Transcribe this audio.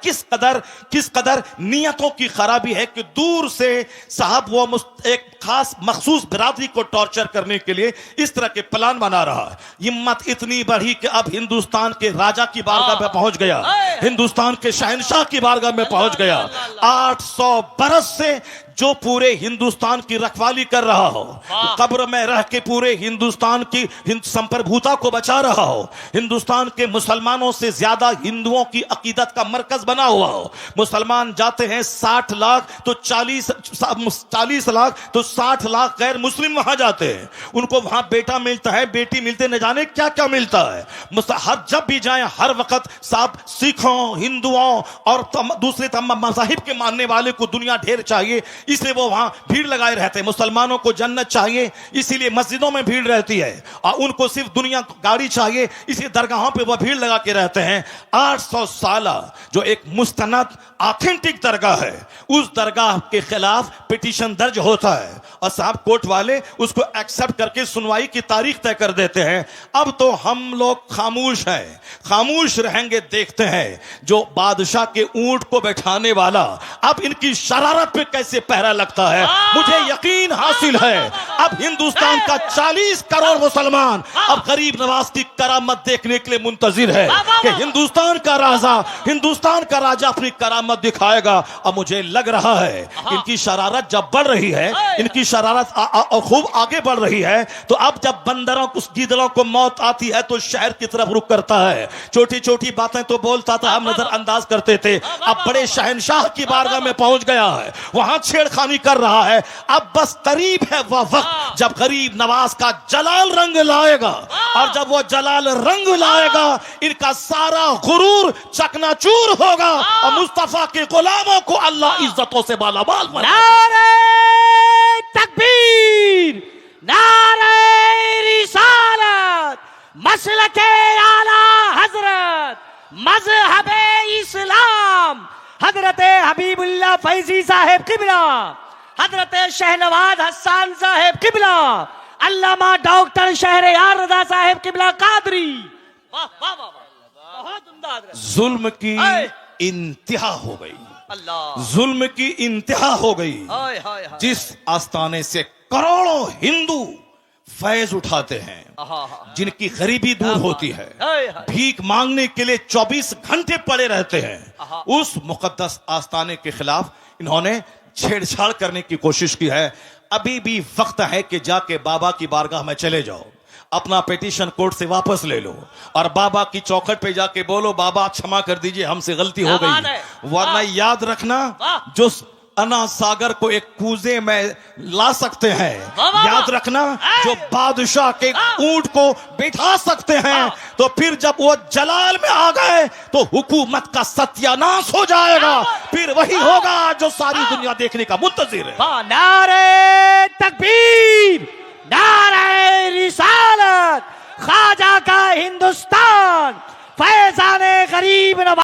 किस कदर नियतों की खराबी है कि दूर से साहब वो एक खास मखसूस बिरादरी को टॉर्चर करने के लिए इस तरह के प्लान बना रहा है। हिम्मत इतनी बढ़ी कि अब हिंदुस्तान के राजा की बारगाह में पहुंच गया, हिंदुस्तान के शहंशाह की बारगाह में पहुंच गया। 800 बरस से जो पूरे हिंदुस्तान की रखवाली कर रहा हो, कब्र में रह के पूरे हिंदुस्तान की संप्रभुता को बचा रहा हो, हिंदुस्तान के मुसलमानों से ज्यादा हिंदुओं की अकीदत का मरकज बना हुआ हो। मुसलमान जाते हैं 60 लाख तो 40 लाख तो 60 लाख गैर मुस्लिम वहां जाते हैं। उनको वहां बेटा मिलता है, बेटी मिलते, न जाने क्या क्या मिलता है। हर जब भी जाए हर वक्त साहब सिखों, हिंदुओं और दूसरे तमाम मज़ाहिब के मानने वाले को दुनिया ढेर चाहिए, इसलिए वो वहां भीड़ लगाए रहते हैं। मुसलमानों को जन्नत चाहिए, इसीलिए मस्जिदों में भीड़ रहती है, और उनको सिर्फ दुनिया गाड़ी चाहिए, इसी दरगाहों पे वो भीड़ लगा के रहते हैं। 800 साल जो एक मुस्तनद ऑथेंटिक दरगाह है, उस दरगाह के खिलाफ पिटीशन दर्ज होता है और साहब कोर्ट वाले उसको एक्सेप्ट करके सुनवाई की तारीख तय कर देते हैं। अब तो हम लोग खामोश हैं, खामोश रहेंगे, देखते हैं जो बादशाह के ऊंट को बैठाने वाला अब इनकी शरारत पे कैसे पहरा लगता है। मुझे यकीन हासिल है अब हिंदुस्तान का 40 करोड़ मुसलमान अब गरीब नवाज की करामत देखने के लिए मुंतजिर है कि हिंदुस्तान का राजा अपनी करामत दिखाएगा। अब मुझे लग रहा है इनकी शरारत जब बढ़ रही है, इनकी शरारत खूब आगे बढ़ रही है, तो अब जब बंदरों को, गीदड़ों को मौत आती है तो शहर की तरफ रुख करता है। छोटी छोटी बातें तो बोलता था, हम नजरअंदाज करते थे, अब बड़े शहंशाह की बारगाह में पहुंच गया है, वहां छेड़खानी कर रहा है। अब बस करीब है वह वक्त जब गरीब नवाज का जलाल रंग लाएगा, और जब वो जलाल रंग लाएगा इनका सारा गुरूर चकनाचूर होगा और मुस्तफा के गुलामों को अल्लाह इज्जतों से मालामाल बनाएगा। नारे तकबीर, नारे रिसालत, मसलके आला हजरत, मजहबे इस्लाम, हजरत हबीबुल्लाह फैजी साहेब किबला, हजरत शहनवाज हसन साहेब किबला, अल्लामा डॉक्टर शहरयार रजा साहेब किबला कादरी। वाह वाह वाह, बहुत उम्दा। जुल्म की इंतहा हो गई, अल्लाह, जुल्म की इंतहा हो गई। हाय हाय हाय। जिस आस्थाने से करोड़ों हिंदू फैज उठाते हैं, जिनकी गरीबी दूर होती है, भीख मांगने के लिए 24 घंटे पड़े रहते हैं, उस मुकद्दस आस्थाने के खिलाफ इन्होंने छेड़छाड़ करने की कोशिश की है। अभी भी वक्त है कि जाके बाबा की बारगाह में चले जाओ, अपना पिटीशन कोर्ट से वापस ले लो और बाबा की चौखट पे जाके बोलो, बाबा क्षमा कर दीजिए, हमसे गलती हो गई। वरना याद रखना, जो अना सागर को एक कूजे में ला सकते हैं, याद रखना, जो बादशाह के ऊंट को बैठा सकते हैं, तो फिर जब वो जलाल में आ गए तो हुकूमत का सत्यानाश हो जाएगा। फिर वही होगा जो सारी दुनिया देखने का मुंतजिर है। नारे तकबीर, नारे रिसालत, ख्वाजा का हिंदुस्तान, फैजाने गरीब नवाज।